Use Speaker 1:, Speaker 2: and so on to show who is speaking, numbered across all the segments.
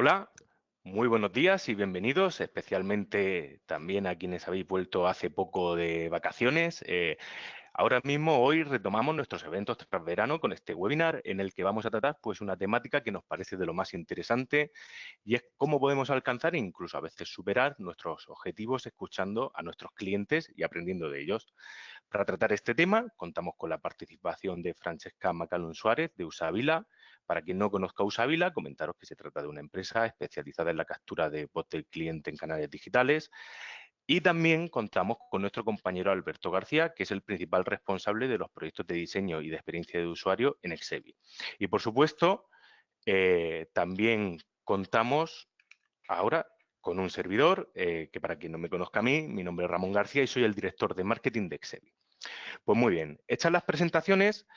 Speaker 1: Hola, muy buenos días y bienvenidos, especialmente también a quienes habéis vuelto hace poco de vacaciones. Ahora mismo, hoy retomamos nuestros eventos tras verano con este webinar en el que vamos a tratar pues una temática que nos parece de lo más interesante y es cómo podemos alcanzar e incluso a veces superar nuestros objetivos escuchando a nuestros clientes y aprendiendo de ellos. Para tratar este tema, contamos con la participación de Francesca Macalón Suárez, de Usavila. Para quien no conozca Usavila, comentaros que se trata de una empresa especializada en la captura de voz del cliente en canales digitales. Y también contamos con nuestro compañero Alberto García, que es el principal responsable de los proyectos de diseño y de experiencia de usuario en Exevi. Y, por supuesto, también contamos ahora con un servidor, que para quien no me conozca a mí, mi nombre es Ramón García y soy el director de marketing de Exevi. Pues muy bien, hechas las presentaciones,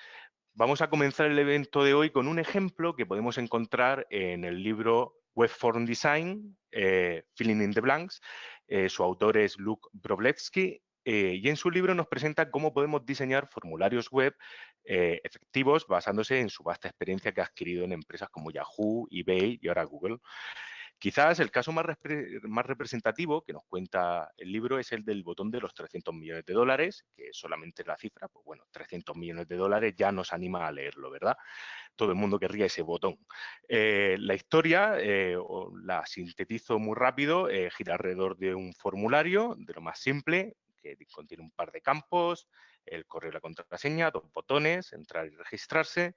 Speaker 1: vamos a comenzar el evento de hoy con un ejemplo que podemos encontrar en el libro Web Form Design, Filling in the Blanks. Su autor es Luke Wroblewski y en su libro nos presenta cómo podemos diseñar formularios web efectivos basándose en su vasta experiencia que ha adquirido en empresas como Yahoo, eBay y ahora Google. Quizás el caso más representativo que nos cuenta el libro es el del botón de los 300 millones de dólares, que solamente la cifra, pues bueno, 300 millones de dólares ya nos anima a leerlo, ¿verdad? Todo el mundo querría ese botón. La historia, la sintetizo muy rápido, gira alrededor de un formulario, de lo más simple, que contiene un par de campos, el correo y la contraseña, dos botones, entrar y registrarse,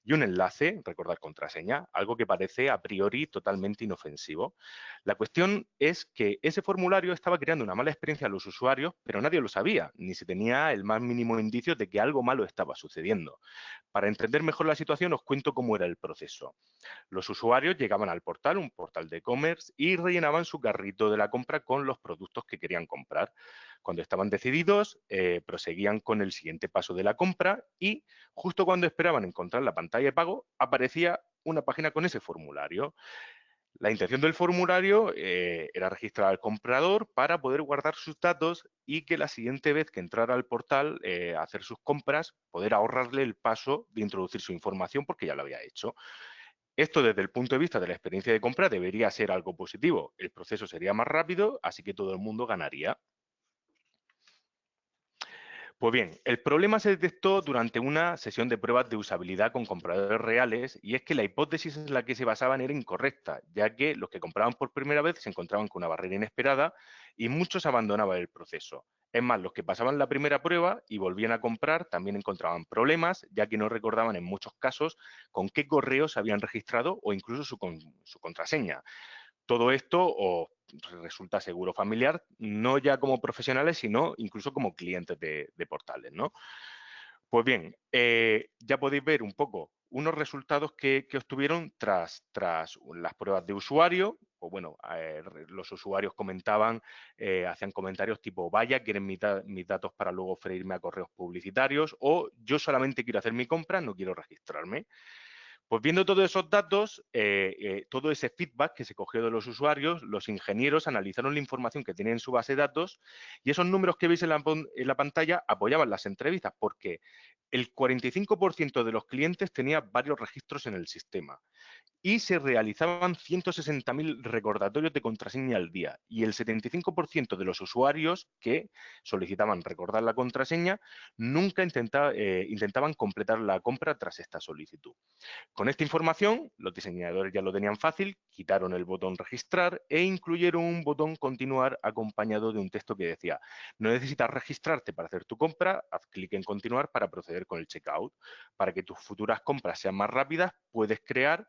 Speaker 1: y un enlace, recordar contraseña, algo que parece a priori totalmente inofensivo. La cuestión es que ese formulario estaba creando una mala experiencia a los usuarios, pero nadie lo sabía, ni se tenía el más mínimo indicio de que algo malo estaba sucediendo. Para entender mejor la situación, os cuento cómo era el proceso. Los usuarios llegaban al portal, un portal de e-commerce, y rellenaban su carrito de la compra con los productos que querían comprar. Cuando estaban decididos, proseguían con el siguiente paso de la compra y justo cuando esperaban encontrar la pantalla de pago, aparecía una página con ese formulario. La intención del formulario era registrar al comprador para poder guardar sus datos y que la siguiente vez que entrara al portal a hacer sus compras, poder ahorrarle el paso de introducir su información porque ya lo había hecho. Esto desde el punto de vista de la experiencia de compra debería ser algo positivo. El proceso sería más rápido, así que todo el mundo ganaría. Pues bien, el problema se detectó durante una sesión de pruebas de usabilidad con compradores reales y es que la hipótesis en la que se basaban era incorrecta, ya que los que compraban por primera vez se encontraban con una barrera inesperada y muchos abandonaban el proceso. Es más, los que pasaban la primera prueba y volvían a comprar también encontraban problemas, ya que no recordaban en muchos casos con qué correo se habían registrado o incluso su contraseña. Todo esto os resulta seguro familiar, no ya como profesionales, sino incluso como clientes de portales, ¿no? Pues bien, ya podéis ver un poco unos resultados que obtuvieron tras las pruebas de usuario. O bueno, los usuarios comentaban, hacían comentarios tipo, vaya, quieren mis datos para luego freírme a correos publicitarios, o yo solamente quiero hacer mi compra, no quiero registrarme. Pues viendo todos esos datos, todo ese feedback que se cogió de los usuarios, los ingenieros analizaron la información que tienen en su base de datos y esos números que veis en la pantalla apoyaban las entrevistas porque el 45% de los clientes tenía varios registros en el sistema y se realizaban 160.000 recordatorios de contraseña al día y el 75% de los usuarios que solicitaban recordar la contraseña nunca intentaban completar la compra tras esta solicitud. Con esta información, los diseñadores ya lo tenían fácil, quitaron el botón registrar e incluyeron un botón continuar acompañado de un texto que decía, no necesitas registrarte para hacer tu compra, haz clic en continuar para proceder con el checkout. Para que tus futuras compras sean más rápidas, puedes crear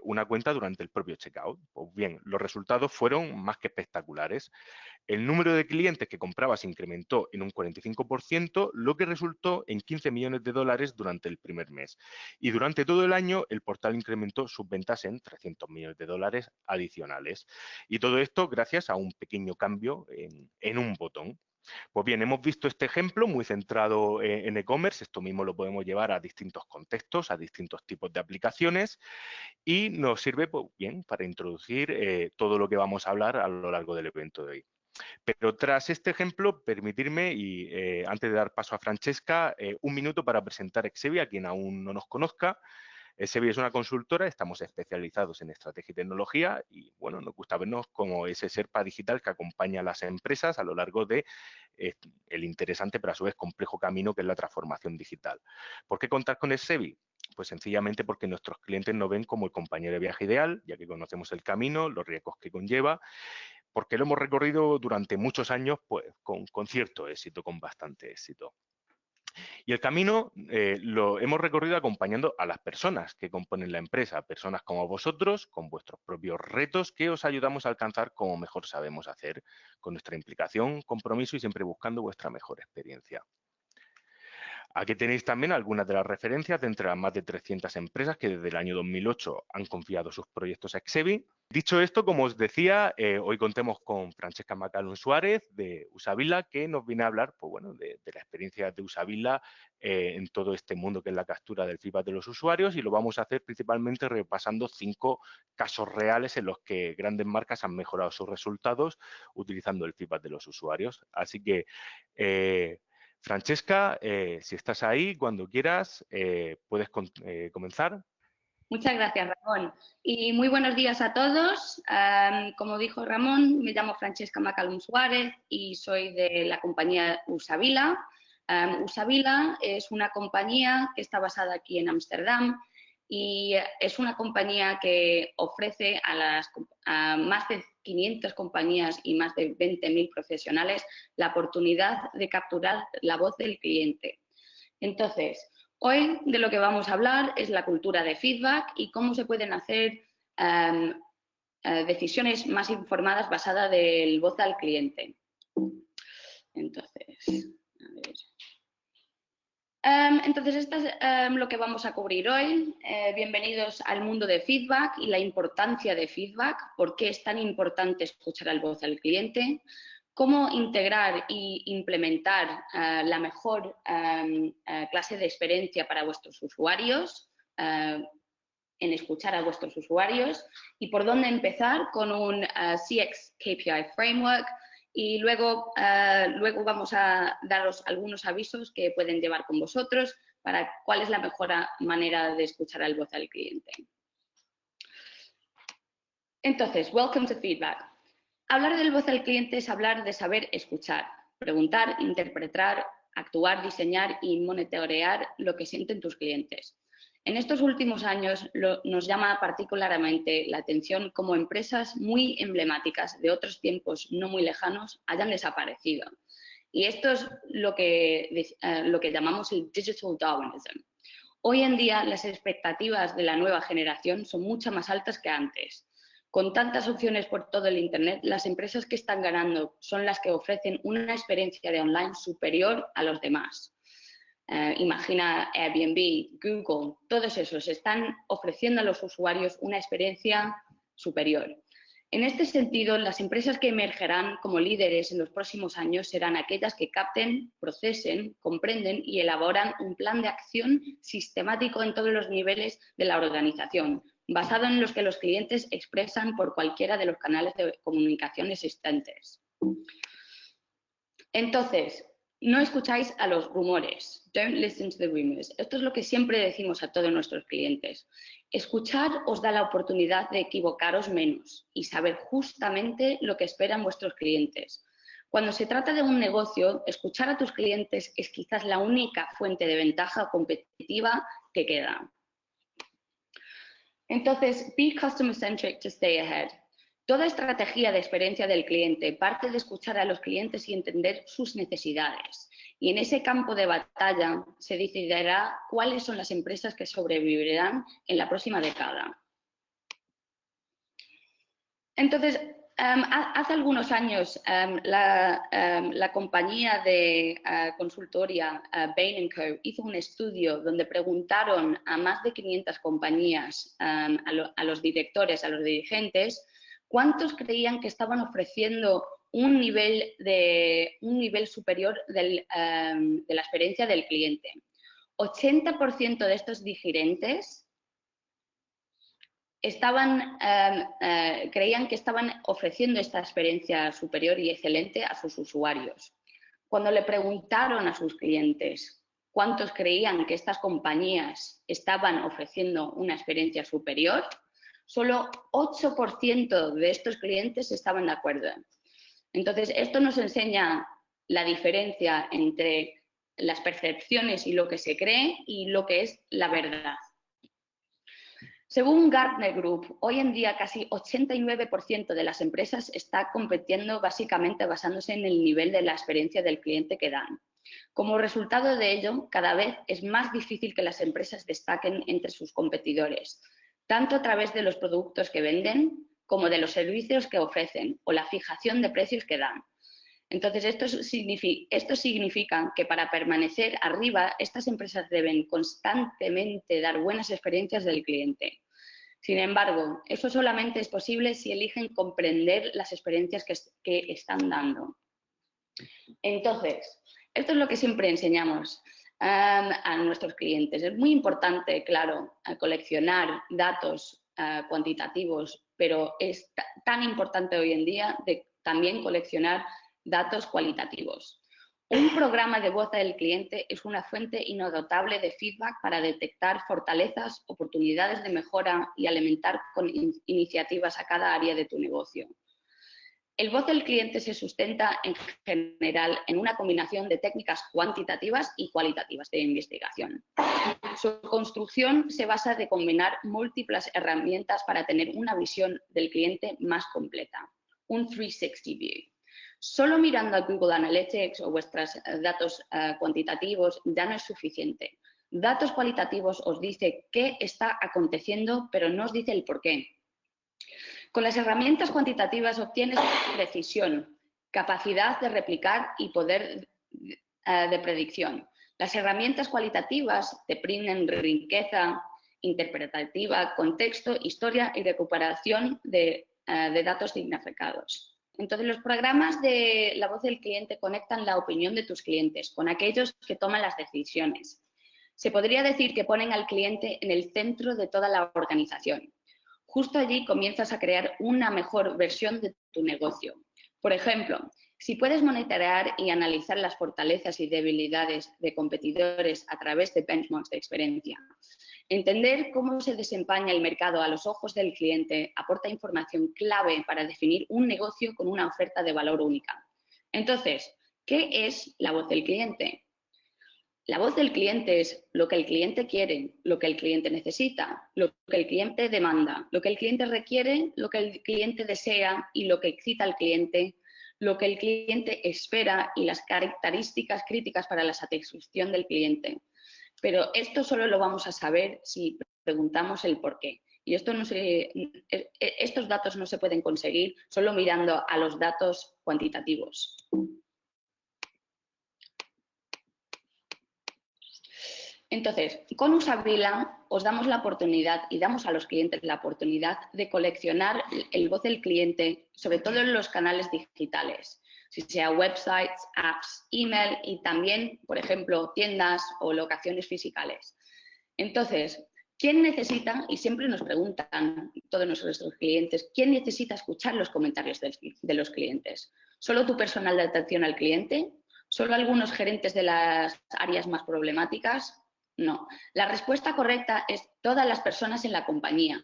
Speaker 1: una cuenta durante el propio checkout. Pues bien, los resultados fueron más que espectaculares. El número de clientes que compraba se incrementó en un 45%, lo que resultó en 15 millones de dólares durante el primer mes. Y durante todo el año, el portal incrementó sus ventas en 300 millones de dólares adicionales. Y todo esto gracias a un pequeño cambio en un botón. Pues bien, hemos visto este ejemplo muy centrado en e-commerce. Esto mismo lo podemos llevar a distintos contextos, a distintos tipos de aplicaciones y nos sirve pues, bien para introducir todo lo que vamos a hablar a lo largo del evento de hoy. Pero tras este ejemplo, permitirme, y antes de dar paso a Francesca, un minuto para presentar Exevi a quien aún no nos conozca. SEBI es una consultora, estamos especializados en estrategia y tecnología y, bueno, nos gusta vernos como ese Sherpa digital que acompaña a las empresas a lo largo de el interesante pero a su vez complejo camino que es la transformación digital. ¿Por qué contar con SEBI? Pues sencillamente porque nuestros clientes nos ven como el compañero de viaje ideal, ya que conocemos el camino, los riesgos que conlleva, porque lo hemos recorrido durante muchos años pues, con cierto éxito, con bastante éxito. Y el camino lo hemos recorrido acompañando a las personas que componen la empresa, personas como vosotros, con vuestros propios retos que os ayudamos a alcanzar como mejor sabemos hacer, con nuestra implicación, compromiso y siempre buscando vuestra mejor experiencia. Aquí tenéis también algunas de las referencias de entre las más de 300 empresas que desde el año 2008 han confiado sus proyectos a Exebi. Dicho esto, como os decía, hoy contemos con Francesca Macalun Suárez de Usabila, que nos viene a hablar pues, bueno, de la experiencia de Usabila en todo este mundo que es la captura del feedback de los usuarios y lo vamos a hacer principalmente repasando 5 casos reales en los que grandes marcas han mejorado sus resultados utilizando el feedback de los usuarios. Así que Francesca, si estás ahí, cuando quieras, puedes comenzar.
Speaker 2: Muchas gracias, Ramón. Y muy buenos días a todos. Como dijo Ramón, me llamo Francesca Macalun Suárez y soy de la compañía Usabila. Usabila es una compañía que está basada aquí en Ámsterdam y es una compañía que ofrece a más de 500 compañías y más de 20.000 profesionales la oportunidad de capturar la voz del cliente. Entonces, hoy de lo que vamos a hablar es la cultura de feedback y cómo se pueden hacer decisiones más informadas basadas del voz al cliente. Entonces, a ver. Esto es lo que vamos a cubrir hoy. Bienvenidos al mundo de feedback y la importancia de feedback, por qué es tan importante escuchar la voz al cliente, cómo integrar e implementar la mejor clase de experiencia para vuestros usuarios, en escuchar a vuestros usuarios y por dónde empezar con un CX KPI Framework. Y luego vamos a daros algunos avisos que pueden llevar con vosotros para cuál es la mejor manera de escuchar la voz al cliente. Entonces, welcome to feedback. Hablar del voz al cliente es hablar de saber escuchar, preguntar, interpretar, actuar, diseñar y monitorear lo que sienten tus clientes. En estos últimos años nos llama particularmente la atención cómo empresas muy emblemáticas de otros tiempos no muy lejanos hayan desaparecido. Y esto es lo que llamamos el Digital Darwinism. Hoy en día las expectativas de la nueva generación son mucho más altas que antes. Con tantas opciones por todo el Internet, las empresas que están ganando son las que ofrecen una experiencia de online superior a los demás. Imagina Airbnb, Google, todos esos están ofreciendo a los usuarios una experiencia superior. En este sentido, las empresas que emergerán como líderes en los próximos años serán aquellas que capten, procesen, comprenden y elaboran un plan de acción sistemático en todos los niveles de la organización, basado en los que los clientes expresan por cualquiera de los canales de comunicación existentes. Entonces, no escucháis a los rumores. Don't listen to the rumors. Esto es lo que siempre decimos a todos nuestros clientes. Escuchar os da la oportunidad de equivocaros menos y saber justamente lo que esperan vuestros clientes. Cuando se trata de un negocio, escuchar a tus clientes es quizás la única fuente de ventaja competitiva que queda. Entonces, be customer-centric to stay ahead. Toda estrategia de experiencia del cliente parte de escuchar a los clientes y entender sus necesidades. Y en ese campo de batalla se decidirá cuáles son las empresas que sobrevivirán en la próxima década. Entonces, hace algunos años la compañía de consultoría Bain & Co. hizo un estudio donde preguntaron a más de 500 compañías, a los directores, a los dirigentes, cuántos creían que estaban ofreciendo un nivel superior de la experiencia del cliente. 80% de estos dirigentes creían que estaban ofreciendo esta experiencia superior y excelente a sus usuarios. Cuando le preguntaron a sus clientes cuántos creían que estas compañías estaban ofreciendo una experiencia superior, solo 8% de estos clientes estaban de acuerdo. Entonces, esto nos enseña la diferencia entre las percepciones y lo que se cree y lo que es la verdad. Según Gartner Group, hoy en día casi 89% de las empresas está compitiendo básicamente basándose en el nivel de la experiencia del cliente que dan. Como resultado de ello, cada vez es más difícil que las empresas destaquen entre sus competidores, tanto a través de los productos que venden como de los servicios que ofrecen o la fijación de precios que dan. Entonces, esto significa que para permanecer arriba, estas empresas deben constantemente dar buenas experiencias del cliente. Sin embargo, eso solamente es posible si eligen comprender las experiencias que están dando. Entonces, esto es lo que siempre enseñamos a nuestros clientes. Es muy importante, claro, coleccionar datos cuantitativos, pero es tan importante hoy en día de también coleccionar datos cualitativos. Un programa de voz del cliente es una fuente inagotable de feedback para detectar fortalezas, oportunidades de mejora y alimentar con iniciativas a cada área de tu negocio. El voz del cliente se sustenta en general en una combinación de técnicas cuantitativas y cualitativas de investigación. Su construcción se basa en combinar múltiples herramientas para tener una visión del cliente más completa, un 360 view. Solo mirando a Google Analytics o vuestros datos cuantitativos ya no es suficiente. Datos cualitativos os dice qué está aconteciendo, pero no os dice el por qué. Con las herramientas cuantitativas obtienes precisión, capacidad de replicar y poder de predicción. Las herramientas cualitativas te brindan riqueza interpretativa, contexto, historia y recuperación de datos significados. Entonces, los programas de la voz del cliente conectan la opinión de tus clientes con aquellos que toman las decisiones. Se podría decir que ponen al cliente en el centro de toda la organización. Justo allí comienzas a crear una mejor versión de tu negocio. Por ejemplo, si puedes monitorear y analizar las fortalezas y debilidades de competidores a través de benchmarks de experiencia, entender cómo se desempeña el mercado a los ojos del cliente aporta información clave para definir un negocio con una oferta de valor única. Entonces, ¿qué es la voz del cliente? La voz del cliente es lo que el cliente quiere, lo que el cliente necesita, lo que el cliente demanda, lo que el cliente requiere, lo que el cliente desea y lo que excita al cliente, lo que el cliente espera y las características críticas para la satisfacción del cliente. Pero esto solo lo vamos a saber si preguntamos el por qué. Y estos datos no se pueden conseguir solo mirando a los datos cuantitativos. Entonces, con Usabila os damos la oportunidad y damos a los clientes la oportunidad de coleccionar el voz del cliente, sobre todo en los canales digitales, si sea websites, apps, email y también, por ejemplo, tiendas o locaciones físicas. Entonces, ¿quién necesita? Y siempre nos preguntan todos nuestros clientes, ¿quién necesita escuchar los comentarios de los clientes? ¿Solo tu personal de atención al cliente? ¿Solo algunos gerentes de las áreas más problemáticas? No. La respuesta correcta es todas las personas en la compañía,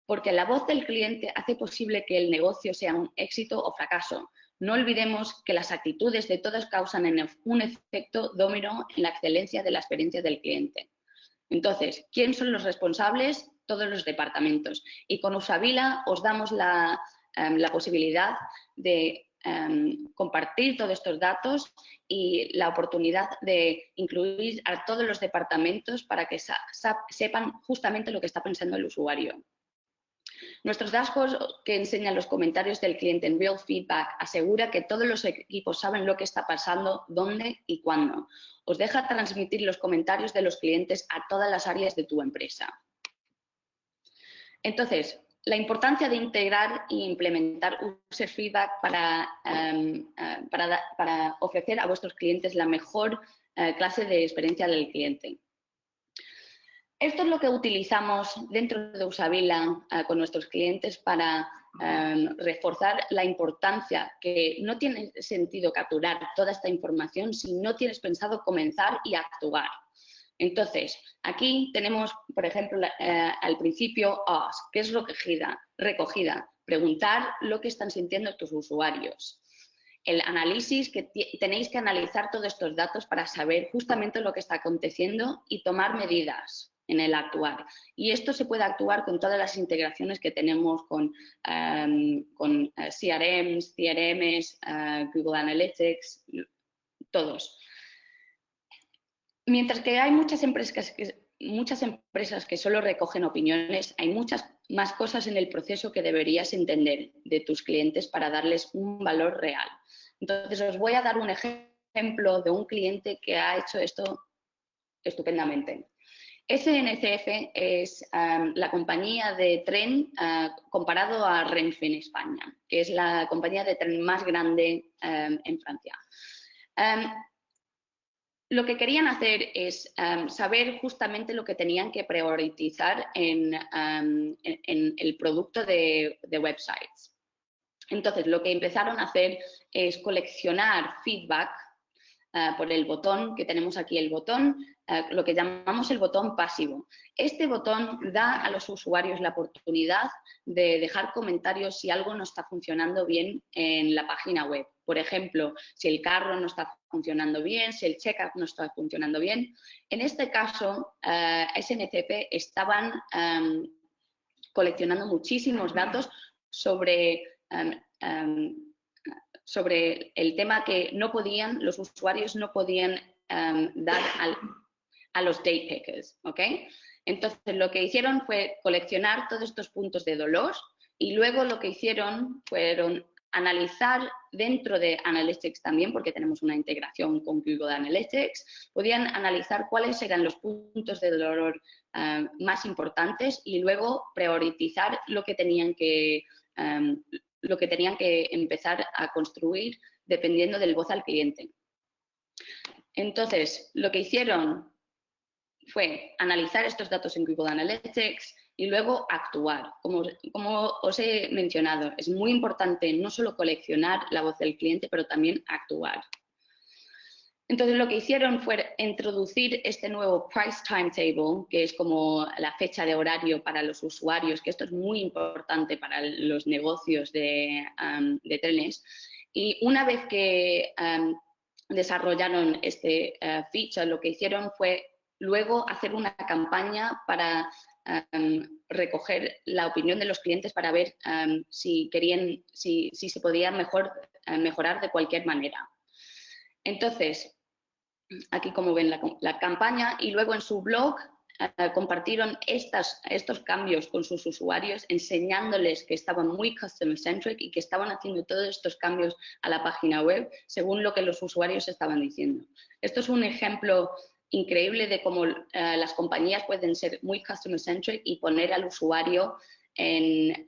Speaker 2: porque la voz del cliente hace posible que el negocio sea un éxito o fracaso. No olvidemos que las actitudes de todos causan un efecto dominó en la excelencia de la experiencia del cliente. Entonces, ¿quién son los responsables? Todos los departamentos. Y con Usabila os damos la posibilidad de compartir todos estos datos y la oportunidad de incluir a todos los departamentos para que sepan justamente lo que está pensando el usuario. Nuestros dashboards que enseñan los comentarios del cliente en Real Feedback asegura que todos los equipos saben lo que está pasando, dónde y cuándo. Os deja transmitir los comentarios de los clientes a todas las áreas de tu empresa. Entonces, la importancia de integrar e implementar User Feedback para ofrecer a vuestros clientes la mejor clase de experiencia del cliente. Esto es lo que utilizamos dentro de Usabila con nuestros clientes para reforzar la importancia, que no tiene sentido capturar toda esta información si no tienes pensado comenzar y actuar. Entonces, aquí tenemos, por ejemplo, al principio, ask, que es recogida, preguntar lo que están sintiendo tus usuarios. El análisis, que tenéis que analizar todos estos datos para saber justamente lo que está aconteciendo y tomar medidas en el actuar. Y esto se puede actuar con todas las integraciones que tenemos con CRMs, Google Analytics, todos. Mientras que hay muchas empresas que solo recogen opiniones, hay muchas más cosas en el proceso que deberías entender de tus clientes para darles un valor real. Entonces, os voy a dar un ejemplo de un cliente que ha hecho esto estupendamente. SNCF es la compañía de tren comparado a Renfe en España, que es la compañía de tren más grande en Francia. Lo que querían hacer es saber justamente lo que tenían que priorizar en el producto de websites. Entonces, lo que empezaron a hacer es coleccionar feedback por el botón, que tenemos aquí el botón, lo que llamamos el botón pasivo. Este botón da a los usuarios la oportunidad de dejar comentarios si algo no está funcionando bien en la página web. Por ejemplo, si el carro no está funcionando bien, si el checkout no está funcionando bien. En este caso, SNCF estaban coleccionando muchísimos datos sobre el tema que los usuarios no podían dar a los date pickers, ¿ok? Entonces, lo que hicieron fue coleccionar todos estos puntos de dolor y luego lo que hicieron fueron analizar dentro de Analytics también, porque tenemos una integración con Google Analytics, podían analizar cuáles eran los puntos de dolor más importantes y luego priorizar lo que tenían que empezar a construir dependiendo del voz al cliente. Entonces, lo que hicieron fue analizar estos datos en Google Analytics y luego actuar. Como os he mencionado, es muy importante no solo coleccionar la voz del cliente, pero también actuar. Entonces, lo que hicieron fue introducir este nuevo Price Timetable, que es como la fecha de horario para los usuarios, que esto es muy importante para los negocios de trenes. Y una vez que desarrollaron este feature, lo que hicieron fue luego hacer una campaña para recoger la opinión de los clientes para ver si se podía mejorar de cualquier manera. Entonces, aquí como ven la campaña, y luego en su blog compartieron estos cambios con sus usuarios, enseñándoles que estaban muy customer-centric y que estaban haciendo todos estos cambios a la página web según lo que los usuarios estaban diciendo. Esto es un ejemplo increíble de cómo las compañías pueden ser muy customer-centric y poner al usuario en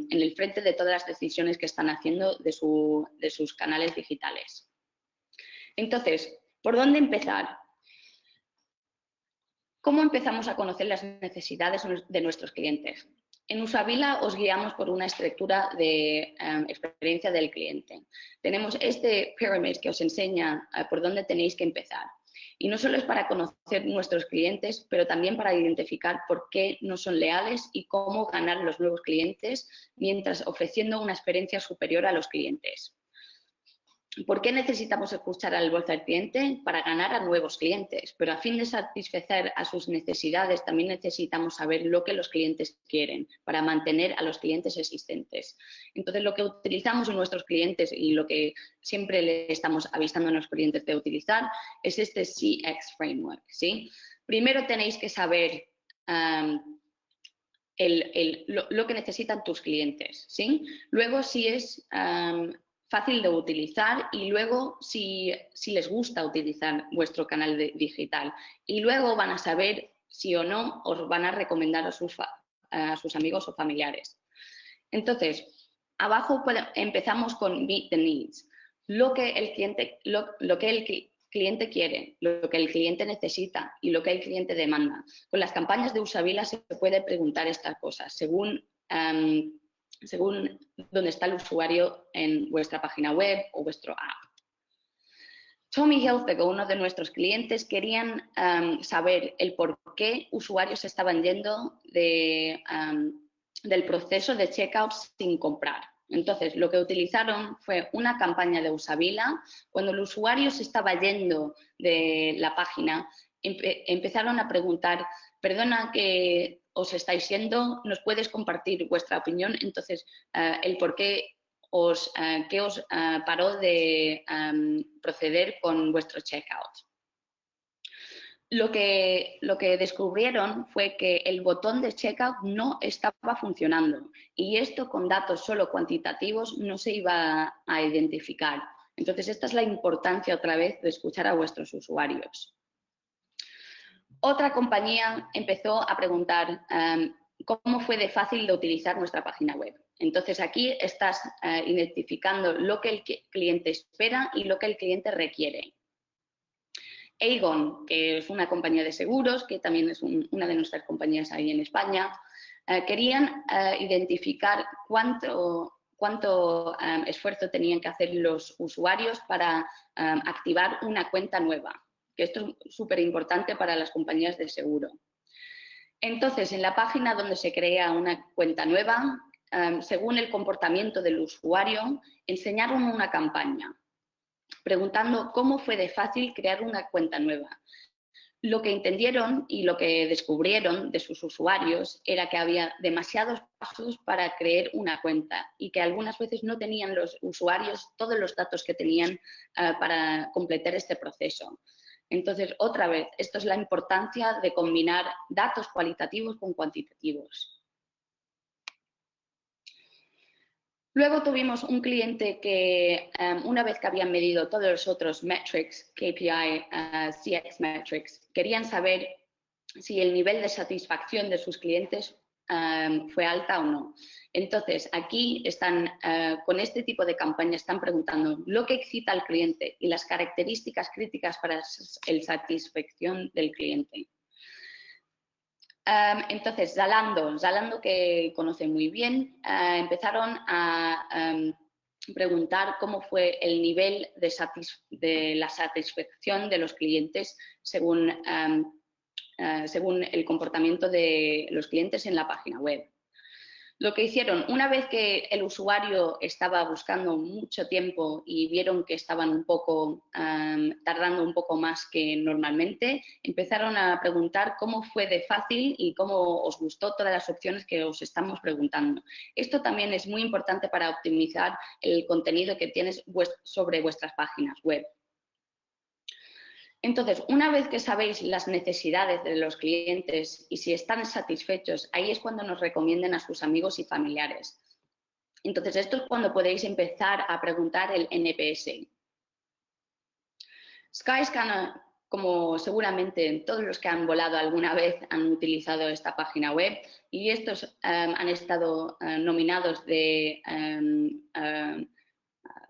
Speaker 2: el frente de todas las decisiones que están haciendo de sus canales digitales. Entonces, ¿por dónde empezar? ¿Cómo empezamos a conocer las necesidades de nuestros clientes? En Usabila os guiamos por una estructura de experiencia del cliente. Tenemos este pyramid que os enseña por dónde tenéis que empezar. Y no solo es para conocer nuestros clientes, pero también para identificar por qué no son leales y cómo ganar los nuevos clientes mientras ofreciendo una experiencia superior a los clientes. ¿Por qué necesitamos escuchar al voz del cliente? Para ganar a nuevos clientes, pero a fin de satisfacer a sus necesidades también necesitamos saber lo que los clientes quieren para mantener a los clientes existentes. Entonces, lo que utilizamos en nuestros clientes y lo que siempre le estamos avisando a nuestros clientes de utilizar es este CX Framework, ¿sí? Primero tenéis que saber lo que necesitan tus clientes, ¿sí? Luego, si es fácil de utilizar y luego si les gusta utilizar vuestro canal digital. Y luego van a saber si o no os van a recomendar a sus amigos o familiares. Entonces, abajo empezamos con Meet the Needs. Lo que el cliente quiere, lo que el cliente necesita y lo que el cliente demanda. Con las campañas de Usabila se puede preguntar estas cosas según según dónde está el usuario en vuestra página web o vuestro app. Tommy Hilfiger, uno de nuestros clientes, querían saber el por qué usuarios estaban yendo del proceso de checkout sin comprar. Entonces, lo que utilizaron fue una campaña de Usabila. Cuando el usuario se estaba yendo de la página, empezaron a preguntar, perdona que os estáis yendo, ¿nos puedes compartir vuestra opinión? Entonces, el por qué ¿qué os paró de proceder con vuestro checkout? Lo que descubrieron fue que el botón de checkout no estaba funcionando y esto con datos solo cuantitativos no se iba a identificar. Entonces, esta es la importancia otra vez de escuchar a vuestros usuarios. Otra compañía empezó a preguntar cómo fue de fácil de utilizar nuestra página web. Entonces, aquí estás identificando lo que el cliente espera y lo que el cliente requiere. Aegon, que es una compañía de seguros, que también es una de nuestras compañías ahí en España, querían identificar cuánto esfuerzo tenían que hacer los usuarios para activar una cuenta nueva, que esto es súper importante para las compañías de seguro. Entonces, en la página donde se crea una cuenta nueva, según el comportamiento del usuario, enseñaron una campaña preguntando cómo fue de fácil crear una cuenta nueva. Lo que entendieron y lo que descubrieron de sus usuarios era que había demasiados pasos para crear una cuenta y que algunas veces no tenían los usuarios todos los datos que tenían para completar este proceso. Entonces, otra vez, esto es la importancia de combinar datos cualitativos con cuantitativos. Luego tuvimos un cliente que, una vez que habían medido todos los otros metrics, KPI, CX metrics, querían saber si el nivel de satisfacción de sus clientes fue alta o no. Entonces, aquí están, con este tipo de campaña, están preguntando lo que excita al cliente y las características críticas para la satisfacción del cliente. Entonces, Zalando, que conoce muy bien, empezaron a preguntar cómo fue el nivel de la satisfacción de los clientes según el comportamiento de los clientes en la página web. Lo que hicieron, una vez que el usuario estaba buscando mucho tiempo y vieron que estaban un poco tardando un poco más que normalmente, empezaron a preguntar cómo fue de fácil y cómo os gustó todas las opciones que os estamos preguntando. Esto también es muy importante para optimizar el contenido que tienes sobre vuestras páginas web. Entonces, una vez que sabéis las necesidades de los clientes y si están satisfechos, ahí es cuando nos recomienden a sus amigos y familiares. Entonces, esto es cuando podéis empezar a preguntar el NPS. Skyscanner, como seguramente todos los que han volado alguna vez han utilizado esta página web, y estos han estado nominados de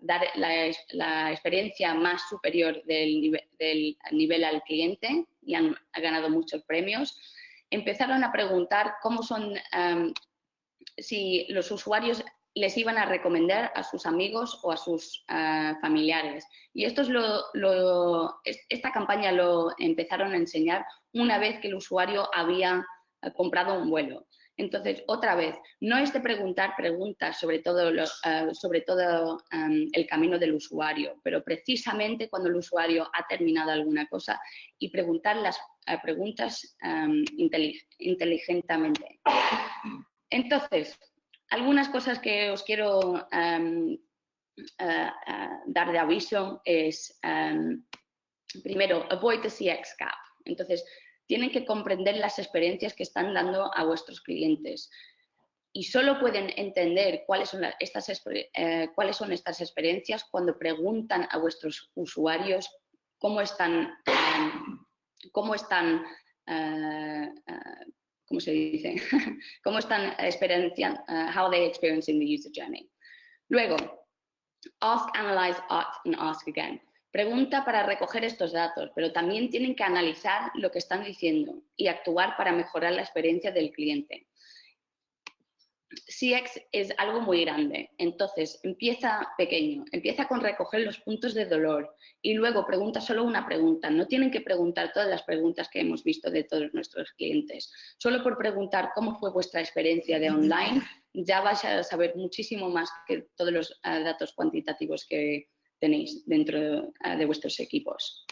Speaker 2: dar la experiencia más superior del nivel al cliente y han ganado muchos premios, empezaron a preguntar cómo son, si los usuarios les iban a recomendar a sus amigos o a sus familiares. Y esto es esta campaña lo empezaron a enseñar una vez que el usuario había comprado un vuelo. Entonces, otra vez, no es de preguntar preguntas sobre todo el camino del usuario, pero precisamente cuando el usuario ha terminado alguna cosa y preguntar las preguntas inteligentemente. Entonces, algunas cosas que os quiero dar de aviso es, primero, avoid the CX gap. Entonces, tienen que comprender las experiencias que están dando a vuestros clientes y solo pueden entender cuáles son estas experiencias cuando preguntan a vuestros usuarios cómo están, ¿cómo se dice? ¿Cómo están experienciando, how they experiencing the user journey? Luego, ask, analyze, act and ask again. Pregunta para recoger estos datos, pero también tienen que analizar lo que están diciendo y actuar para mejorar la experiencia del cliente. CX es algo muy grande, entonces empieza pequeño, empieza con recoger los puntos de dolor y luego pregunta solo una pregunta. No tienen que preguntar todas las preguntas que hemos visto de todos nuestros clientes. Solo por preguntar cómo fue vuestra experiencia de online, ya vais a saber muchísimo más que todos los datos cuantitativos que tenéis dentro de vuestros equipos.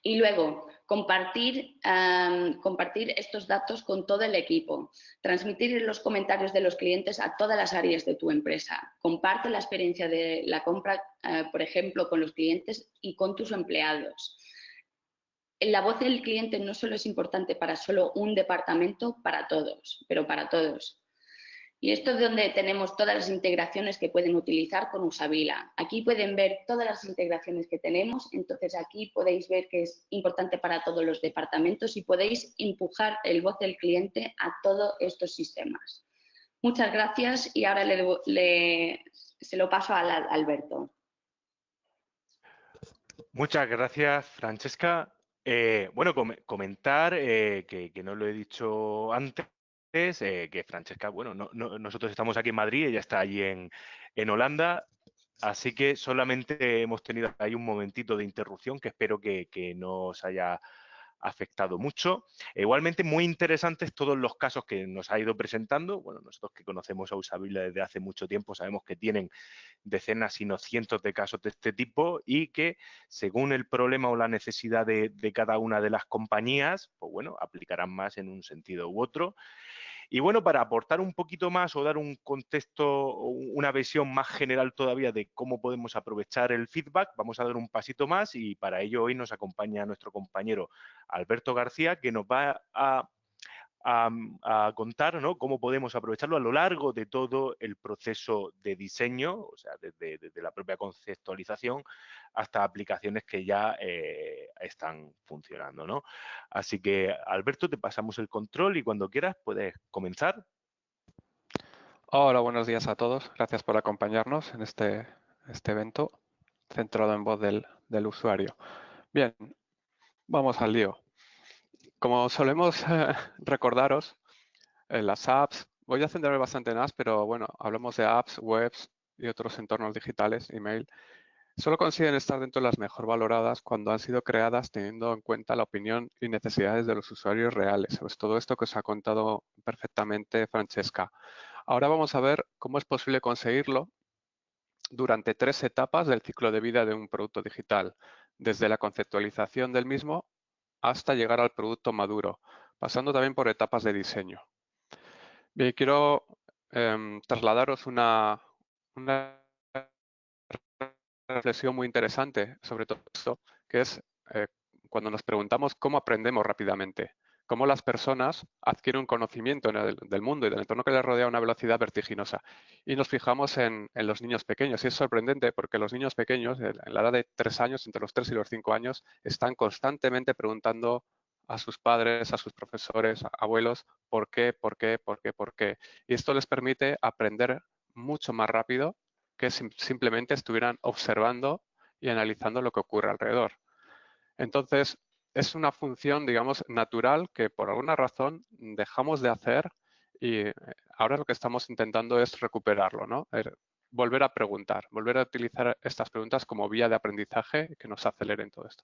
Speaker 2: Y luego, compartir estos datos con todo el equipo, transmitir los comentarios de los clientes a todas las áreas de tu empresa. Comparte la experiencia de la compra, por ejemplo, con los clientes y con tus empleados. La voz del cliente no solo es importante para solo un departamento, para todos, pero para todos. Y esto es donde tenemos todas las integraciones que pueden utilizar con Usabila. Aquí pueden ver todas las integraciones que tenemos, entonces aquí podéis ver que es importante para todos los departamentos y podéis empujar el voz del cliente a todos estos sistemas. Muchas gracias y ahora se lo paso a Alberto.
Speaker 1: Muchas gracias, Francesca. Bueno, comentar que no lo he dicho antes, que Francesca, bueno, nosotros estamos aquí en Madrid, ella está allí en Holanda, así que solamente hemos tenido ahí un momentito de interrupción que espero que no os haya afectado mucho. Igualmente, muy interesantes todos los casos que nos ha ido presentando. Bueno, nosotros que conocemos a Usabila desde hace mucho tiempo sabemos que tienen decenas, si no cientos de casos de este tipo y que según el problema o la necesidad de cada una de las compañías, pues bueno, aplicarán más en un sentido u otro. Y bueno, para aportar un poquito más o dar un contexto, una visión más general todavía de cómo podemos aprovechar el feedback, vamos a dar un pasito más y para ello hoy nos acompaña nuestro compañero Alberto García, que nos va a contar, ¿no?, cómo podemos aprovecharlo a lo largo de todo el proceso de diseño, o sea, desde la propia conceptualización hasta aplicaciones que ya están funcionando, ¿no? Así que, Alberto, te pasamos el control y cuando quieras puedes comenzar.
Speaker 3: Hola, buenos días a todos. Gracias por acompañarnos en este evento centrado en voz del usuario. Bien, vamos al lío. Como solemos recordaros, las apps, voy a centrarme bastante en apps, pero bueno, hablamos de apps, webs y otros entornos digitales, email, solo consiguen estar dentro de las mejor valoradas cuando han sido creadas teniendo en cuenta la opinión y necesidades de los usuarios reales. Pues todo esto que os ha contado perfectamente Francesca. Ahora vamos a ver cómo es posible conseguirlo durante 3 etapas del ciclo de vida de un producto digital, desde la conceptualización del mismo hasta llegar al producto maduro, pasando también por etapas de diseño. Bien, quiero trasladaros una reflexión muy interesante sobre todo esto, que es cuando nos preguntamos cómo aprendemos rápidamente, cómo las personas adquieren un conocimiento del mundo y del entorno que les rodea a una velocidad vertiginosa. Y nos fijamos en los niños pequeños. Y es sorprendente porque los niños pequeños, en la edad de 3 años, entre los 3 y los 5 años, están constantemente preguntando a sus padres, a sus profesores, a abuelos, ¿por qué, por qué, por qué, por qué? Y esto les permite aprender mucho más rápido que simplemente estuvieran observando y analizando lo que ocurre alrededor. Entonces, es una función, digamos, natural que por alguna razón dejamos de hacer y ahora lo que estamos intentando es recuperarlo, ¿no? Volver a preguntar, volver a utilizar estas preguntas como vía de aprendizaje que nos aceleren todo esto.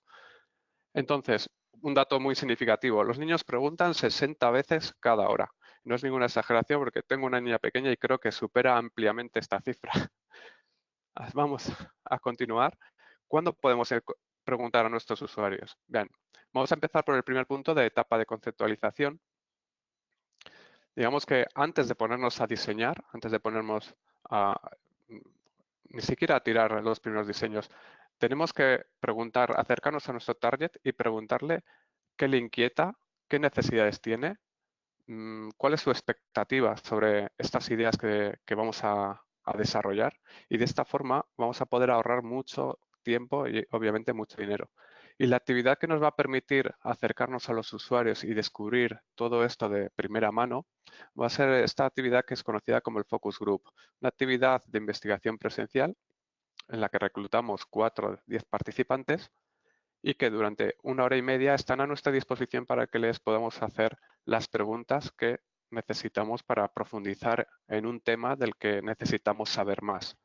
Speaker 3: Entonces, un dato muy significativo, los niños preguntan 60 veces cada hora. No es ninguna exageración porque tengo una niña pequeña y creo que supera ampliamente esta cifra. Vamos a continuar. ¿Cuándo podemos preguntar a nuestros usuarios? Bien, vamos a empezar por el primer punto de etapa de conceptualización. Digamos que antes de ponernos a diseñar, antes de ponernos a ni siquiera a tirar los primeros diseños, tenemos que preguntar, acercarnos a nuestro target y preguntarle qué le inquieta, qué necesidades tiene, cuál es su expectativa sobre estas ideas que vamos a desarrollar, y de esta forma vamos a poder ahorrar mucho tiempo y obviamente mucho dinero. Y la actividad que nos va a permitir acercarnos a los usuarios y descubrir todo esto de primera mano va a ser esta actividad que es conocida como el Focus Group, una actividad de investigación presencial en la que reclutamos 4 o 10 participantes y que durante 1 hora y media están a nuestra disposición para que les podamos hacer las preguntas que necesitamos para profundizar en un tema del que necesitamos saber más.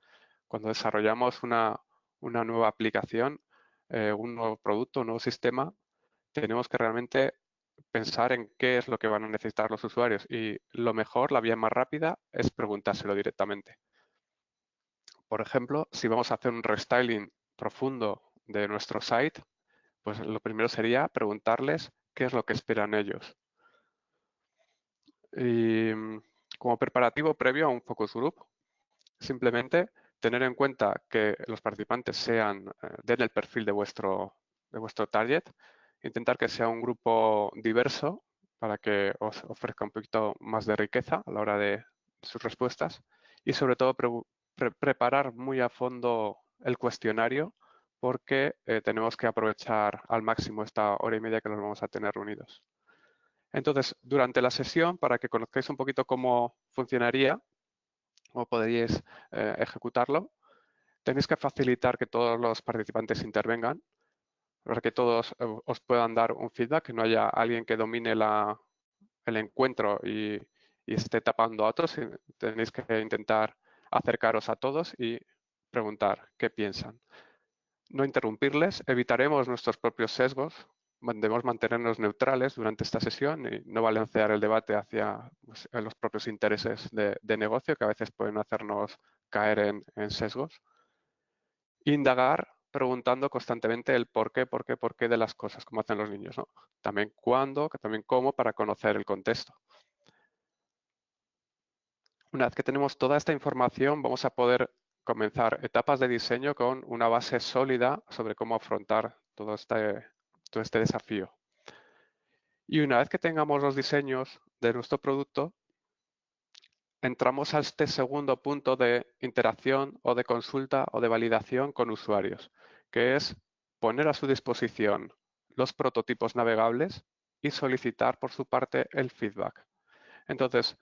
Speaker 3: Cuando desarrollamos una nueva aplicación, un nuevo producto, un nuevo sistema, tenemos que realmente pensar en qué es lo que van a necesitar los usuarios y lo mejor, la vía más rápida, es preguntárselo directamente. Por ejemplo, si vamos a hacer un restyling profundo de nuestro site, pues lo primero sería preguntarles qué es lo que esperan ellos. Y como preparativo previo a un focus group, simplemente tener en cuenta que los participantes den el perfil de vuestro target, intentar que sea un grupo diverso para que os ofrezca un poquito más de riqueza a la hora de sus respuestas y sobre todo preparar muy a fondo el cuestionario porque tenemos que aprovechar al máximo esta hora y media que nos vamos a tener reunidos. Entonces, durante la sesión, para que conozcáis un poquito cómo funcionaría, cómo podríais ejecutarlo, tenéis que facilitar que todos los participantes intervengan, para que todos os puedan dar un feedback, que no haya alguien que domine el encuentro y esté tapando a otros. Tenéis que intentar acercaros a todos y preguntar qué piensan. No interrumpirles, evitaremos nuestros propios sesgos, debemos mantenernos neutrales durante esta sesión y no balancear el debate hacia los propios intereses de negocio que a veces pueden hacernos caer en sesgos. Indagar preguntando constantemente el por qué de las cosas, como hacen los niños, ¿no? También cuándo, también cómo, para conocer el contexto. Una vez que tenemos toda esta información, vamos a poder comenzar etapas de diseño con una base sólida sobre cómo afrontar todo este desafío. Y una vez que tengamos los diseños de nuestro producto, entramos a este segundo punto de interacción o de consulta o de validación con usuarios, que es poner a su disposición los prototipos navegables y solicitar por su parte el feedback. Entonces,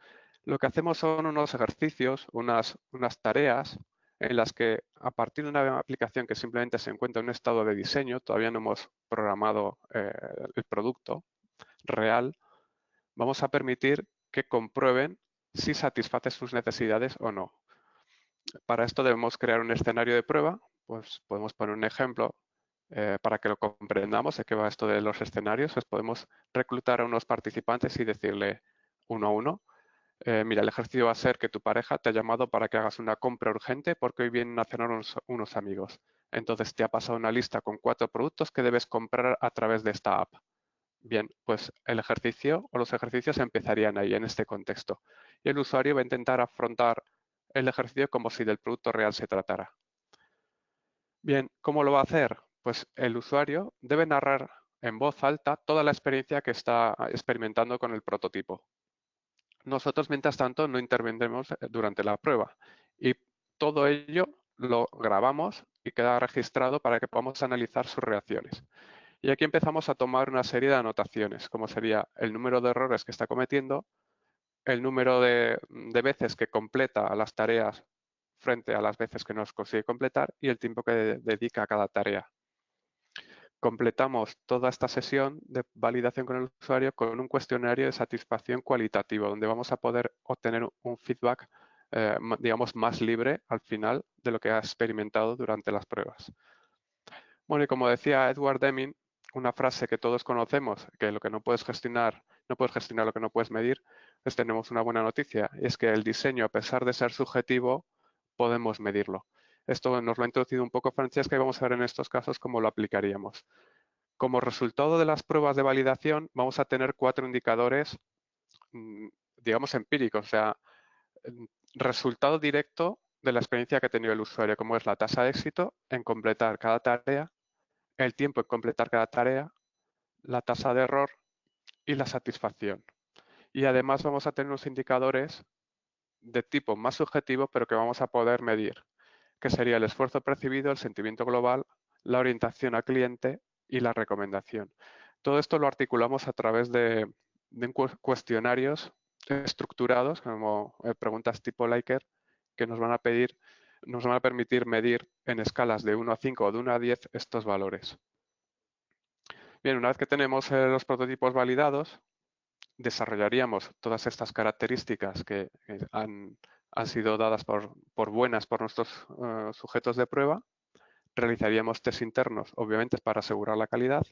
Speaker 3: lo que hacemos son unos ejercicios, unas tareas en las que a partir de una aplicación que simplemente se encuentra en un estado de diseño, todavía no hemos programado el producto real, vamos a permitir que comprueben si satisface sus necesidades o no. Para esto debemos crear un escenario de prueba, pues podemos poner un ejemplo para que lo comprendamos de qué va esto de los escenarios. Pues podemos reclutar a unos participantes y decirle uno a uno, mira, el ejercicio va a ser que tu pareja te ha llamado para que hagas una compra urgente porque hoy vienen a cenar unos amigos. Entonces te ha pasado una lista con 4 productos que debes comprar a través de esta app. Bien, pues el ejercicio o los ejercicios empezarían ahí, en este contexto. Y el usuario va a intentar afrontar el ejercicio como si del producto real se tratara. Bien, ¿cómo lo va a hacer? Pues el usuario debe narrar en voz alta toda la experiencia que está experimentando con el prototipo. Nosotros, mientras tanto, no intervendremos durante la prueba y todo ello lo grabamos y queda registrado para que podamos analizar sus reacciones. Y aquí empezamos a tomar una serie de anotaciones, como sería el número de errores que está cometiendo, el número de veces que completa las tareas frente a las veces que no las consigue completar y el tiempo que dedica a cada tarea. Completamos toda esta sesión de validación con el usuario con un cuestionario de satisfacción cualitativo, donde vamos a poder obtener un feedback, digamos, más libre al final de lo que ha experimentado durante las pruebas. Bueno, y como decía Edward Deming, una frase que todos conocemos, que lo que no puedes gestionar lo que no puedes medir, pues tenemos una buena noticia, y es que el diseño, a pesar de ser subjetivo, podemos medirlo. Esto nos lo ha introducido un poco Francesca y vamos a ver en estos casos cómo lo aplicaríamos. Como resultado de las pruebas de validación, vamos a tener 4 indicadores, digamos, empíricos, o sea, resultado directo de la experiencia que ha tenido el usuario, como es la tasa de éxito en completar cada tarea, el tiempo en completar cada tarea, la tasa de error y la satisfacción. Y además vamos a tener unos indicadores de tipo más subjetivo, pero que vamos a poder medir, que sería el esfuerzo percibido, el sentimiento global, la orientación al cliente y la recomendación. Todo esto lo articulamos a través de cuestionarios estructurados, como preguntas tipo Likert, que nos van a permitir medir en escalas de 1 a 5 o de 1 a 10 estos valores. Bien, una vez que tenemos los prototipos validados, desarrollaríamos todas estas características que han sido dadas por buenas por nuestros sujetos de prueba, realizaríamos test internos, obviamente, para asegurar la calidad,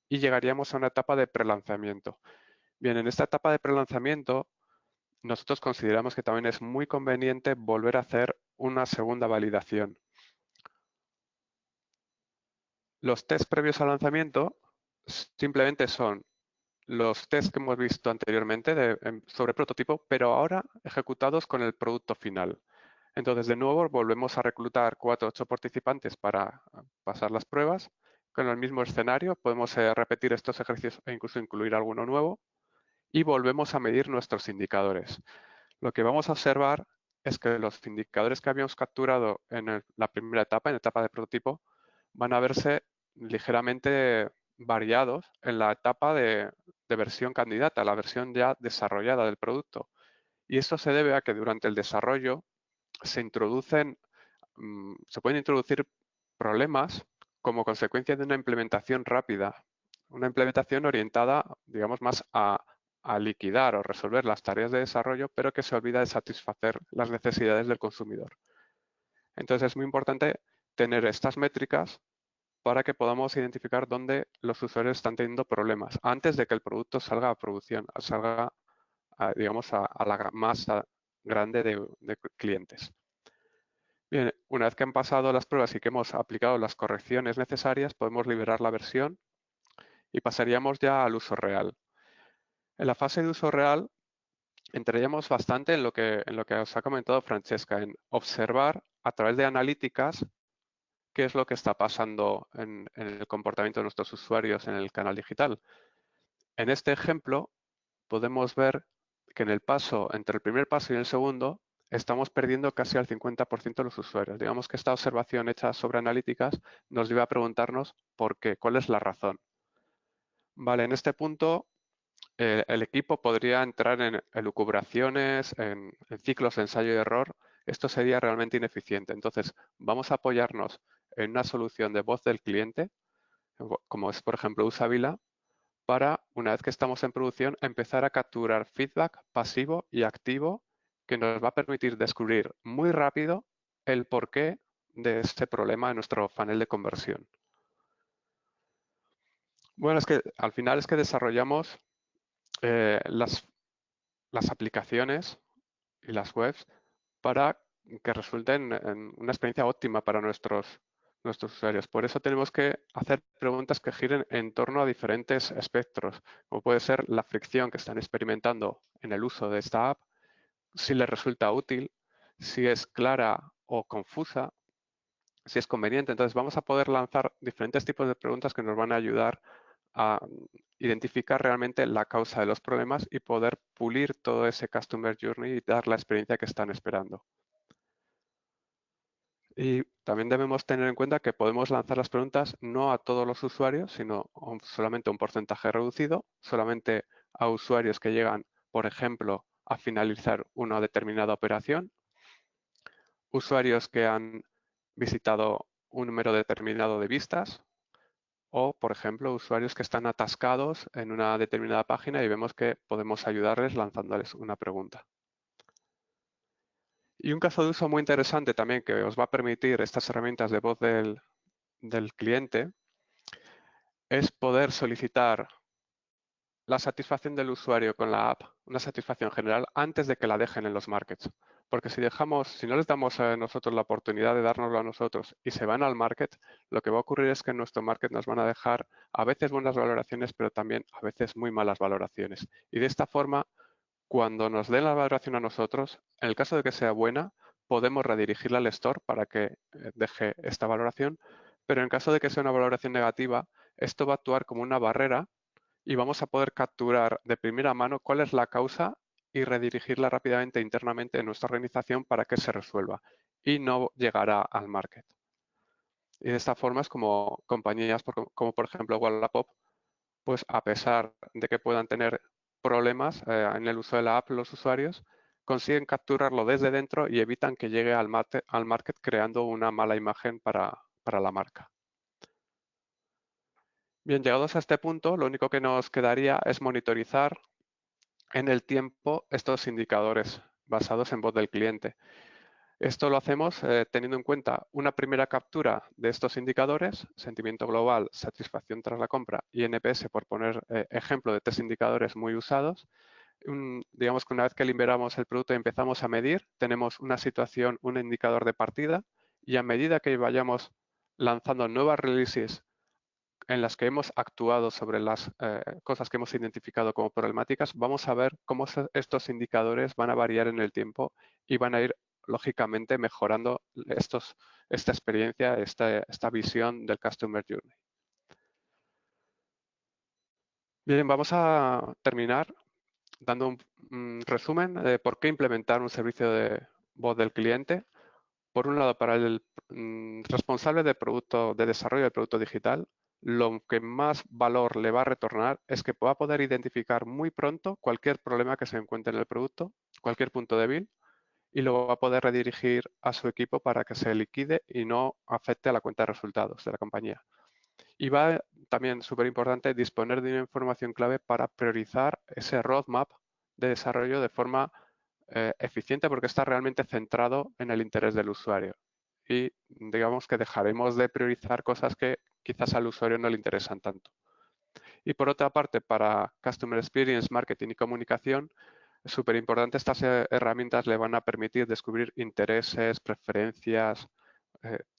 Speaker 3: y llegaríamos a una etapa de prelanzamiento. Bien, en esta etapa de prelanzamiento, nosotros consideramos que también es muy conveniente volver a hacer una segunda validación. Los tests previos al lanzamiento simplemente son los tests que hemos visto anteriormente sobre prototipo, pero ahora ejecutados con el producto final. Entonces, de nuevo, volvemos a reclutar 4 o 8 participantes para pasar las pruebas. Con el mismo escenario, podemos repetir estos ejercicios e incluso incluir alguno nuevo. Y volvemos a medir nuestros indicadores. Lo que vamos a observar es que los indicadores que habíamos capturado en la primera etapa, en la etapa de prototipo, van a verse ligeramente variados en la etapa de versión candidata, la versión ya desarrollada del producto. Y esto se debe a que durante el desarrollo se pueden introducir problemas como consecuencia de una implementación rápida, una implementación orientada, digamos, más a liquidar o resolver las tareas de desarrollo, pero que se olvida de satisfacer las necesidades del consumidor. Entonces es muy importante tener estas métricas para que podamos identificar dónde los usuarios están teniendo problemas antes de que el producto salga a producción, salga, digamos, a la masa grande de clientes. Bien, una vez que han pasado las pruebas y que hemos aplicado las correcciones necesarias, podemos liberar la versión y pasaríamos ya al uso real. En la fase de uso real entraríamos bastante en lo que os ha comentado Francesca, en observar a través de analíticas qué es lo que está pasando en el comportamiento de nuestros usuarios en el canal digital. En este ejemplo podemos ver que en el paso entre el primer paso y el segundo estamos perdiendo casi al 50% de los usuarios. Digamos que esta observación hecha sobre analíticas nos lleva a preguntarnos por qué, cuál es la razón. Vale, en este punto el equipo podría entrar en elucubraciones, en ciclos de ensayo y error. Esto sería realmente ineficiente. Entonces, vamos a apoyarnos en una solución de voz del cliente, como es, por ejemplo, Usabila, para, una vez que estamos en producción, empezar a capturar feedback pasivo y activo que nos va a permitir descubrir muy rápido el porqué de este problema en nuestro funnel de conversión. Bueno, es que al final es que desarrollamos las aplicaciones y las webs para que resulten en una experiencia óptima para nuestros usuarios. Por eso tenemos que hacer preguntas que giren en torno a diferentes espectros, como puede ser la fricción que están experimentando en el uso de esta app, si les resulta útil, si es clara o confusa, si es conveniente. Entonces vamos a poder lanzar diferentes tipos de preguntas que nos van a ayudar a identificar realmente la causa de los problemas y poder pulir todo ese Customer Journey y dar la experiencia que están esperando. Y también debemos tener en cuenta que podemos lanzar las preguntas no a todos los usuarios, sino solamente a un porcentaje reducido, solamente a usuarios que llegan, por ejemplo, a finalizar una determinada operación, usuarios que han visitado un número determinado de vistas, o, por ejemplo, usuarios que están atascados en una determinada página y vemos que podemos ayudarles lanzándoles una pregunta. Y un caso de uso muy interesante también que os va a permitir estas herramientas de voz del cliente es poder solicitar la satisfacción del usuario con la app, una satisfacción general, antes de que la dejen en los markets. Porque si no les damos a nosotros la oportunidad de dárnoslo a nosotros y se van al market, lo que va a ocurrir es que en nuestro market nos van a dejar a veces buenas valoraciones, pero también a veces muy malas valoraciones. Y de esta forma, cuando nos den la valoración a nosotros, en el caso de que sea buena, podemos redirigirla al store para que deje esta valoración, pero en caso de que sea una valoración negativa, esto va a actuar como una barrera y vamos a poder capturar de primera mano cuál es la causa y redirigirla rápidamente internamente en nuestra organización para que se resuelva y no llegará al market. Y de esta forma es como compañías como por ejemplo Wallapop, pues a pesar de que puedan tener problemas en el uso de la app los usuarios, consiguen capturarlo desde dentro y evitan que llegue al market creando una mala imagen para la marca. Bien, llegados a este punto, lo único que nos quedaría es monitorizar en el tiempo estos indicadores basados en voz del cliente. Esto lo hacemos teniendo en cuenta una primera captura de estos indicadores, sentimiento global, satisfacción tras la compra y NPS, por poner ejemplo de 3 indicadores muy usados. Digamos que una vez que liberamos el producto y empezamos a medir, tenemos una situación, un indicador de partida, y a medida que vayamos lanzando nuevas releases en las que hemos actuado sobre las cosas que hemos identificado como problemáticas, vamos a ver cómo estos indicadores van a variar en el tiempo y van a ir, lógicamente, mejorando esta experiencia, esta visión del Customer Journey. Bien, vamos a terminar dando un resumen de por qué implementar un servicio de voz del cliente. Por un lado, para el responsable de desarrollo del producto digital, lo que más valor le va a retornar es que va a poder identificar muy pronto cualquier problema que se encuentre en el producto, cualquier punto débil, y lo va a poder redirigir a su equipo para que se liquide y no afecte a la cuenta de resultados de la compañía. Y va también, súper importante, disponer de una información clave para priorizar ese roadmap de desarrollo de forma eficiente, porque está realmente centrado en el interés del usuario. Y digamos que dejaremos de priorizar cosas que quizás al usuario no le interesan tanto. Y por otra parte, para Customer Experience, Marketing y Comunicación, es súper importante, estas herramientas le van a permitir descubrir intereses, preferencias,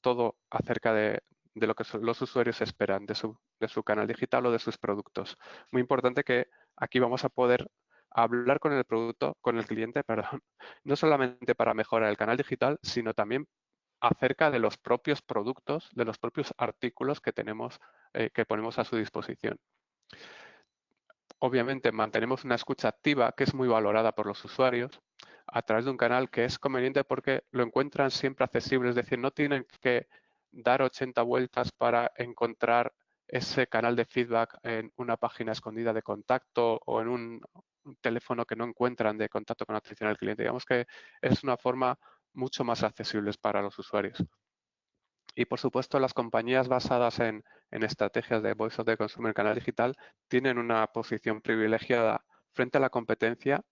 Speaker 3: todo acerca de lo que los usuarios esperan de su canal digital o de sus productos. Muy importante que aquí vamos a poder hablar con el cliente, perdón, no solamente para mejorar el canal digital, sino también acerca de los propios productos, de los propios artículos que tenemos, que ponemos a su disposición. Obviamente mantenemos una escucha activa que es muy valorada por los usuarios a través de un canal que es conveniente porque lo encuentran siempre accesible, es decir, no tienen que dar 80 vueltas para encontrar ese canal de feedback en una página escondida de contacto o en un teléfono que no encuentran de contacto con atención al cliente. Digamos que es una forma mucho más accesible para los usuarios. Y por supuesto, las compañías basadas en estrategias de Voice of the Consumer canal digital tienen una posición privilegiada frente a la competencia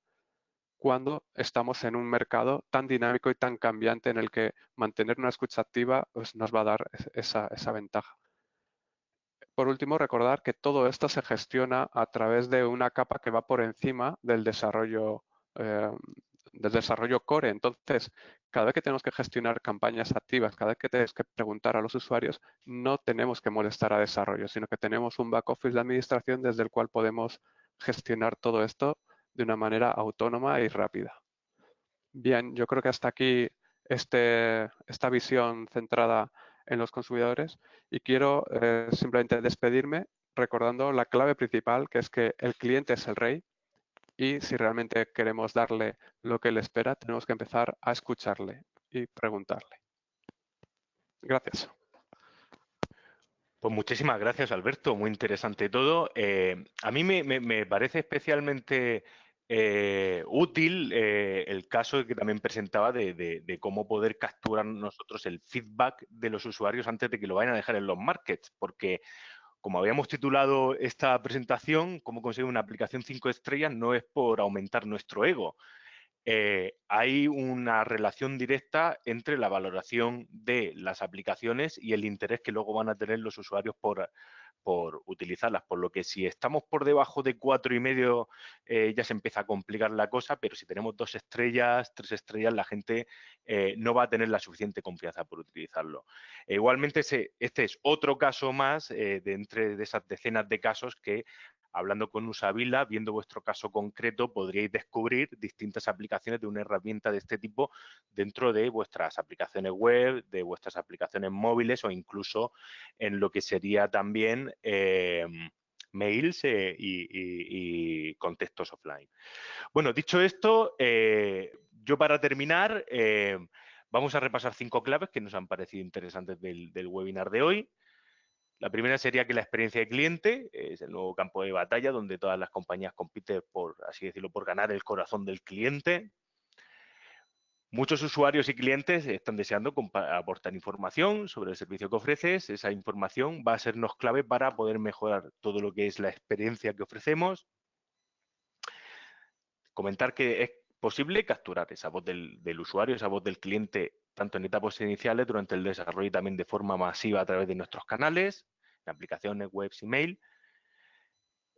Speaker 3: cuando estamos en un mercado tan dinámico y tan cambiante en el que mantener una escucha activa pues, nos va a dar esa ventaja. Por último, recordar que todo esto se gestiona a través de una capa que va por encima del desarrollo core. Entonces, cada vez que tenemos que gestionar campañas activas, cada vez que tenemos que preguntar a los usuarios, no tenemos que molestar a desarrollo, sino que tenemos un back office de administración desde el cual podemos gestionar todo esto de una manera autónoma y rápida. Bien, yo creo que hasta aquí esta visión centrada en los consumidores y quiero simplemente despedirme recordando la clave principal, que es que el cliente es el rey y si realmente queremos darle lo que él espera, tenemos que empezar a escucharle y preguntarle. Gracias.
Speaker 1: Pues muchísimas gracias, Alberto. Muy interesante todo. A mí me parece especialmente útil el caso que también presentaba de cómo poder capturar nosotros el feedback de los usuarios antes de que lo vayan a dejar en los markets, porque como habíamos titulado esta presentación, cómo conseguir una aplicación 5 estrellas, no es por aumentar nuestro ego. Hay una relación directa entre la valoración de las aplicaciones y el interés que luego van a tener los usuarios por utilizarlas, por lo que si estamos por debajo de 4,5 ya se empieza a complicar la cosa, pero si tenemos 2 estrellas, 3 estrellas, la gente no va a tener la suficiente confianza por utilizarlo. Igualmente, este es otro caso más de entre esas decenas de casos que, hablando con Usabila, viendo vuestro caso concreto, podríais descubrir distintas aplicaciones de una herramienta de este tipo dentro de vuestras aplicaciones web, de vuestras aplicaciones móviles o incluso en lo que sería también mails y contextos offline. Bueno, dicho esto, yo para terminar, vamos a repasar 5 claves que nos han parecido interesantes del webinar de hoy. La primera sería que la experiencia de cliente es el nuevo campo de batalla donde todas las compañías compiten por, así decirlo, por ganar el corazón del cliente. Muchos usuarios y clientes están deseando aportar información sobre el servicio que ofreces. Esa información va a sernos clave para poder mejorar todo lo que es la experiencia que ofrecemos. comentar que es posible capturar esa voz del usuario, esa voz del cliente, tanto en etapas iniciales, durante el desarrollo y también de forma masiva a través de nuestros canales, en aplicaciones, webs, email.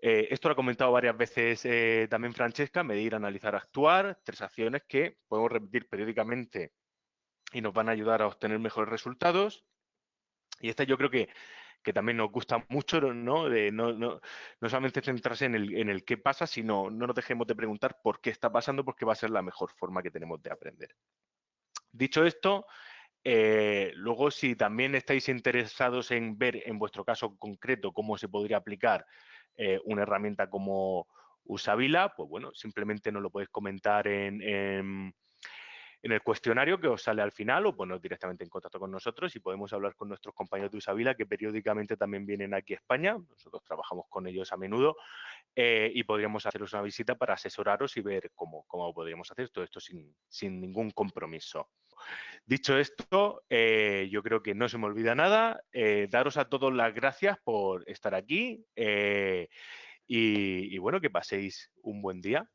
Speaker 1: Esto lo ha comentado varias veces también Francesca: medir, analizar, actuar, 3 acciones que podemos repetir periódicamente y nos van a ayudar a obtener mejores resultados. Y esta yo creo que también nos gusta mucho, ¿no? No solamente centrarse en el qué pasa, sino no nos dejemos de preguntar por qué está pasando, porque va a ser la mejor forma que tenemos de aprender. Dicho esto, luego, si también estáis interesados en ver en vuestro caso concreto cómo se podría aplicar una herramienta como Usabila, pues bueno, simplemente nos lo podéis comentar en el cuestionario que os sale al final, o poneros directamente en contacto con nosotros y podemos hablar con nuestros compañeros de Usabila, que periódicamente también vienen aquí a España. Nosotros trabajamos con ellos a menudo y podríamos haceros una visita para asesoraros y ver cómo podríamos hacer todo esto sin ningún compromiso. Dicho esto, yo creo que no se me olvida nada. Daros a todos las gracias por estar aquí y bueno, que paséis un buen día.